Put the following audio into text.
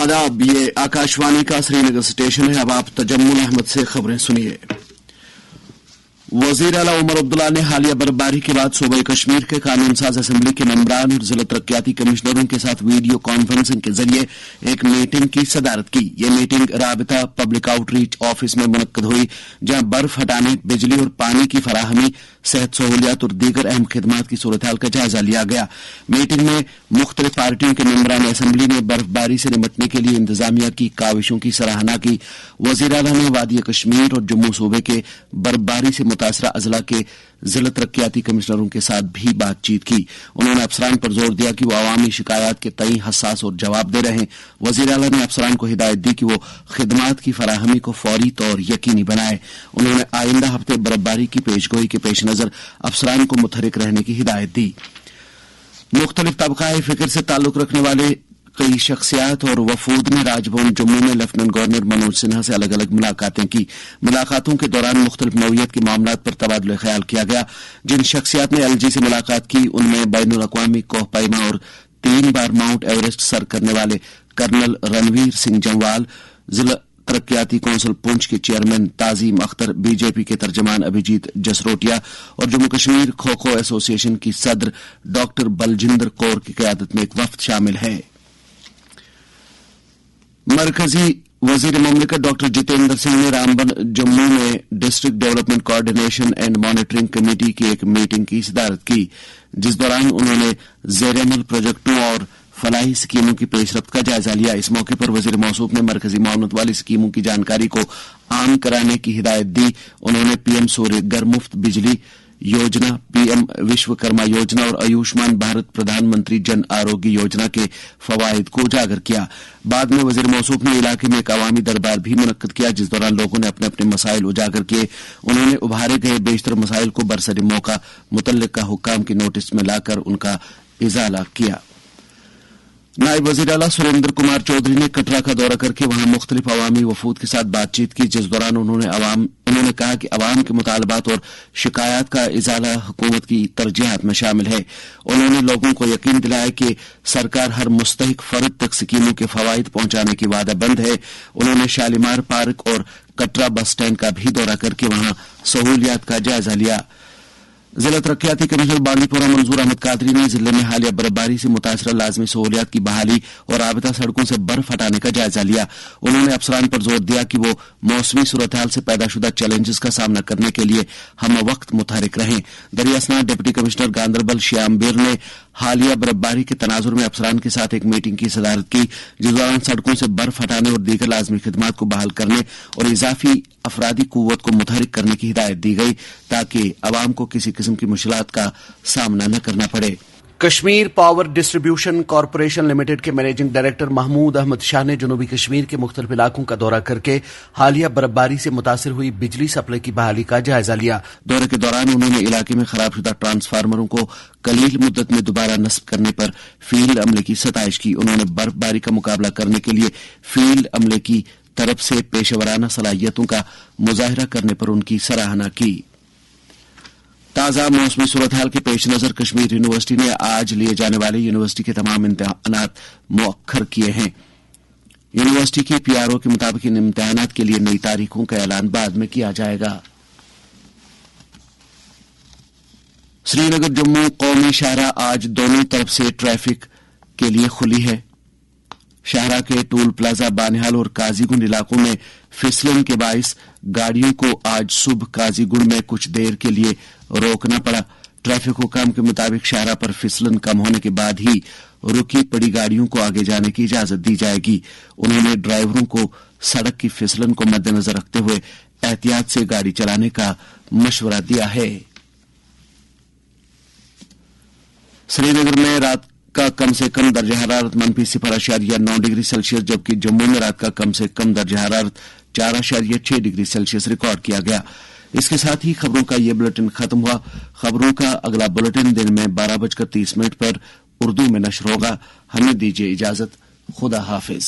आदाब, ये आकाशवाणी का श्रीनगर स्टेशन है। अब आप तजम्मुल अहमद से खबरें सुनिए। वजीर आला उमर अब्दुल्ला ने हालिया बर्फबारी के बाद सूबे कश्मीर के कानून साज असेंबली के मेंबरान और जिला तरक्याती कमिश्नरों के साथ वीडियो कॉन्फ्रेंसिंग के जरिए एक मीटिंग की सदारत की। यह मीटिंग राबिता पब्लिक आउटरीच ऑफिस में मुनक्कद हुई, जहां बर्फ हटाने, बिजली और पानी की फराहमी, सेहत सहूलियात और दीगर अहम खिदमात की सूरत हाल का जायजा लिया गया। मीटिंग में मुख्तलिफ पार्टियों के मेंबरान असेंबली ने बर्फबारी से निपटने के लिए इंतजामिया की काविशों की सराहना की। वजीर आला ने वादी कश्मीर और जम्मू सूबे के बर्फबारी से मुतासरा अजला के जिला तरक्याती कमिश्नरों के साथ भी बातचीत की। उन्होंने अफसरान पर जोर दिया कि वो अवामी शिकायत के तई हसास और जवाबदेह रहें। वजीर आला ने अफसरान को हिदायत दी कि वो खिदमात की फराहमी को फौरी तौर यकीनी बनाए। उन्होंने आइंदा हफ्ते बर्फबारी की पेशगोई के पेश नजर अफसरान को मुतहरिक रहने की हिदायत दी। मुख्तलिफ तबकाए फिक्र से ताल्लुक रखने वाले कई शख्सियात और वफूद ने राजभवन जम्मू में लेफ्टिनेंट गवर्नर मनोज सिन्हा से अलग अलग मुलाकातें की। मुलाकातों के दौरान मुख्तलिफ नौइयत के मामलात पर तबादुल ख्याल किया गया। जिन शख्सियात ने एलजी से मुलाकात की उनमें बैनुल अक़वामी कोहपाइमा और 3 बार माउंट एवरेस्ट सर करने वाले कर्नल रणवीर सिंह जम्वाल, जिला तरक्याती कौंसिल पुंछ के चेयरमैन ताजीम अख्तर, बीजेपी के तर्जमान अभिजीत जसरोटिया और जम्मू कश्मीर खो खो एसोसिएशन की सदर डॉक्टर बलजिंदर कौर की क़यादत में एक वफ्द शामिल है। मरकजी वजीर ममलिकत डॉक्टर जितेंद्र सिंह ने रामबन जम्मू में district development coordination and monitoring committee की एक मीटिंग की सदारत की, जिस दौरान उन्होंने ज़ेर-ए-अमल प्रोजेक्टों और फलाही स्कीमों की पेशरफ्त का जायजा लिया। इस मौके पर वजीर मौसूफ ने मरकजी मामलत वाली स्कीमों की जानकारी को आम कराने की हिदायत दी। उन्होंने पीएम सूर्य घर मुफ्त बिजली योजना, पीएम विश्वकर्मा योजना और आयुष्मान भारत प्रधानमंत्री जन आरोग्य योजना के फवायद को उजागर किया। बाद में वजीर मौसूफ ने इलाके में एक अवामी दरबार भी मुनक्कद किया, जिस दौरान लोगों ने अपने अपने मसाइल उजागर किए। उन्होंने उभारे गए बेशतर मसाइल को बरसर मौका मुतल्लिका हुक्काम के नोटिस में लाकर उनका इजाला किया। नायब वजीर आला सुरेंद्र कुमार चौधरी ने कटरा का दौरा करके वहां मुख्तलिफ अवामी वफूद के साथ बातचीत की, जिस दौरान उन्होंने कहा कि अवाम के मुतालबात और शिकायत का इजाला हुकूमत की तरजीहात में शामिल है। उन्होंने लोगों को यकीन दिलाया कि सरकार हर मुस्तहिक फर्द तक स्कीमों के फवायद पहुंचाने की वादाबंद है। उन्होंने शालीमार पार्क और कटरा बस स्टैंड का भी दौरा करके वहां सहूलियात का जायजा लिया। जिला तरक्याती कमिश्नर बांदीपोरा मंजूर अहमद कादरी ने जिले में हालिया बर्फबारी से मुतासरा लाजमी सहूलियात की बहाली और राबिता सड़कों से बर्फ हटाने का जायजा लिया। उन्होंने अफसरान पर जोर दिया कि वो मौसमी सूरत हाल से पैदाशुदा चैलेंजेस का सामना करने के लिए हम वक्त मुतहरिक रहें। दरियासना डिप्टी कमिश्नर गांदरबल श्यामबीर ने हालिया बर्फबारी के तनाजुर में अफसरान के साथ एक मीटिंग की सदारत की, जिस दौरान सड़कों से बर्फ हटाने और दीगर लाजमी खिदमात को बहाल करने और इजाफी अफरादी कुव्वत को मुतहरिक करने की हिदायत दी गई, ताकि अवाम को किसी किस्म की मुश्किलात का सामना न करना पड़े। Kashmir power distribution corporation limited के मैनेजिंग डायरेक्टर महमूद अहमद शाह ने जनूबी कश्मीर के मुख्तलिफ इलाकों का दौरा करके हालिया बर्फबारी से मुतासर हुई बिजली सप्लाई की बहाली का जायजा लिया। दौरे के दौरान उन्होंने इलाके में खराबशुदा ट्रांसफार्मरों को कलील मुद्दत में दोबारा नस्ब करने पर फील्ड अमले की सताइश की। उन्होंने बर्फबारी का मुकाबला करने के लिए फील्ड अमले की तरफ से पेशेवराना सलाहियतों का मुजाहिरा करने पर उनकी सराहना की। ताज़ा मौसमी सूरत हाल के पेश नजर कश्मीर यूनिवर्सिटी ने आज लिए जाने वाले यूनिवर्सिटी के तमाम इम्तिहानात मुअख्खर किए हैं। यूनिवर्सिटी के पीआरओ के मुताबिक इन इम्तिहानात के लिए नई तारीखों का ऐलान बाद में किया जाएगा। श्रीनगर जम्मू कौमी शाहराह आज दोनों तरफ से ट्रैफिक के लिए खुली है। शाहराह के टूल प्लाजा, बानिहाल और काजीगुंड इलाकों में फिसलन के बाइस गाड़ियों को आज सुबह काजीगुंड में कुछ देर के लिए रोकना पड़ा। ट्रैफिक हुकाम के मुताबिक शाहराह पर फिसलन कम होने के बाद ही रुकी पड़ी गाड़ियों को आगे जाने की इजाजत दी जाएगी। उन्होंने ड्राइवरों को सड़क की फिसलन को मद्देनजर रखते हुए एहतियात से गाड़ी चलाने का मशवरा दिया है। श्रीनगर में रात का कम से कम दर्जा हरारत -0.9 डिग्री सेल्सियस, जबकि जम्मू में रात का कम से कम दर्जा हरारत 4.6 डिग्री सेल्सियस रिकॉर्ड किया गया। इसके साथ ही खबरों का ये बुलेटिन खत्म हुआ। खबरों का अगला बुलेटिन दिन में 12:30 पर उर्दू में नश्र होगा। हमें दीजिए इजाजत। खुदा हाफिज।